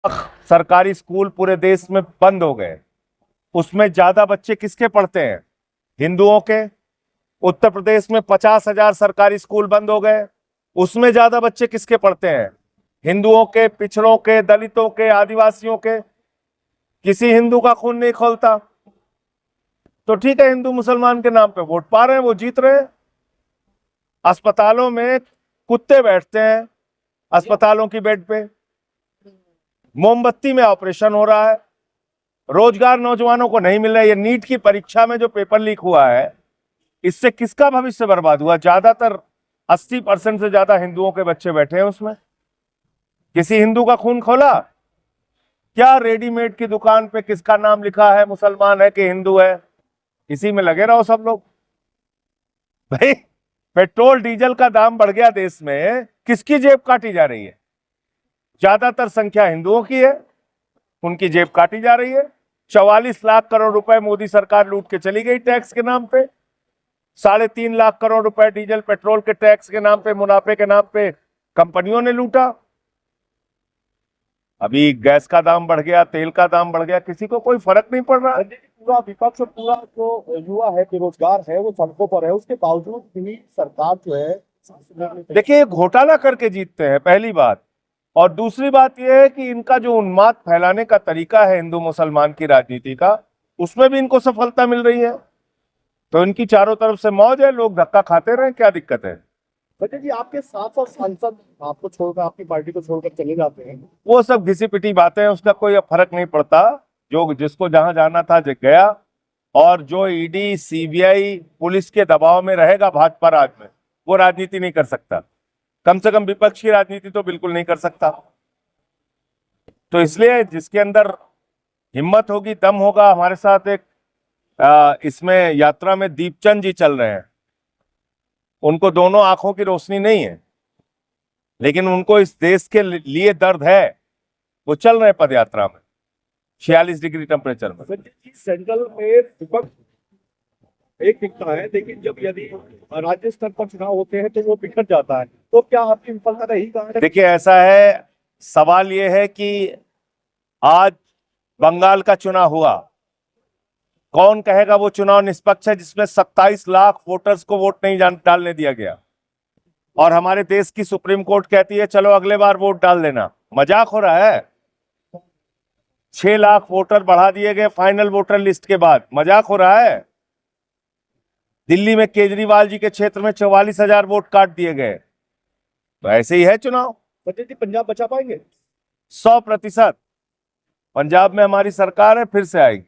सरकारी स्कूल पूरे देश में बंद हो गए। उसमें ज्यादा बच्चे किसके पढ़ते हैं? हिंदुओं के। उत्तर प्रदेश में 50,000 सरकारी स्कूल बंद हो गए। उसमें ज्यादा बच्चे किसके पढ़ते हैं? हिंदुओं के, पिछड़ों के, दलितों के, आदिवासियों के। किसी हिंदू का खून नहीं खौलता। तो ठीक है, हिंदू मुसलमान के नाम पे वोट पा रहे हैं, वो जीत रहे हैं। अस्पतालों में कुत्ते बैठते हैं, अस्पतालों की बेड पे। मोमबत्ती में ऑपरेशन हो रहा है। रोजगार नौजवानों को नहीं मिल रहा है। ये नीट की परीक्षा में जो पेपर लीक हुआ है, इससे किसका भविष्य बर्बाद हुआ? ज्यादातर 80% से ज्यादा हिंदुओं के बच्चे बैठे हैं उसमें। किसी हिंदू का खून खोला? क्या रेडीमेड की दुकान पे किसका नाम लिखा है, मुसलमान है कि हिंदू है? इसी में लगे रहो सब लोग। भाई, पेट्रोल डीजल का दाम बढ़ गया देश में, किसकी जेब काटी जा रही है? ज्यादातर संख्या हिंदुओं की है, उनकी जेब काटी जा रही है। 44 लाख करोड़ रुपए मोदी सरकार लूट के चली गई टैक्स के नाम पे। 3.5 लाख करोड़ रुपए डीजल पेट्रोल के टैक्स के नाम पे, मुनाफे के नाम पे कंपनियों ने लूटा। अभी गैस का दाम बढ़ गया, तेल का दाम बढ़ गया, किसी को कोई फर्क नहीं पड़ रहा। पूरा विपक्ष और पूरा जो युवा है, बेरोजगार है, वो सड़कों पर है। उसके बावजूद भी सरकार जो है, देखिए, घोटाला करके जीतते हैं, पहली बात। और दूसरी बात यह है कि इनका जो उन्माद फैलाने का तरीका है हिंदू मुसलमान की राजनीति का, उसमें भी इनको सफलता मिल रही है। तो इनकी चारों तरफ से मौज है, लोग धक्का खाते रहे, क्या दिक्कत है? संजय जी, आपके साथ साथ सांसद आपको छोड़कर, आपकी पार्टी को छोड़कर चले जाते हैं। वो सब घिसी पिटी बातें हैं, उसका कोई फर्क नहीं पड़ता। जो जिसको जहां जाना था गया। और जो ईडी, सीबीआई, पुलिस के दबाव में रहेगा भाजपा राज में, वो राजनीति नहीं कर सकता। कम से कम विपक्ष की राजनीति तो बिल्कुल नहीं कर सकता। तो इसलिए जिसके अंदर हिम्मत होगी, दम होगा। हमारे साथ एक इसमें यात्रा में दीपचंद जी चल रहे हैं। उनको दोनों आंखों की रोशनी नहीं है, लेकिन उनको इस देश के लिए दर्द है। वो चल रहे हैं पद यात्रा में 46 डिग्री टेम्परेचर में। संजय जी, सेंट्रल में विपक्ष एक दिखता है, लेकिन जब यदि राज्य स्तर पर चुनाव होते हैं तो वो बिखर जाता है। तो क्या आपकी विफलता रही कहाँ है? देखिए, ऐसा है, सवाल यह है कि आज बंगाल का चुनाव हुआ। कौन कहेगा वो चुनाव निष्पक्ष है, जिसमें 27 लाख वोटर्स को वोट नहीं डालने दिया गया? और हमारे देश की सुप्रीम कोर्ट कहती है चलो अगले बार वोट डाल देना। मजाक हो रहा है? 6 लाख वोटर बढ़ा दिए गए फाइनल वोटर लिस्ट के बाद। मजाक हो रहा है? दिल्ली में केजरीवाल जी के क्षेत्र में 44,000 वोट काट दिए गए। तो ऐसे ही है चुनाव। संजय जी, पंजाब बचा पाएंगे? 100%। पंजाब में हमारी सरकार है, फिर से आएगी।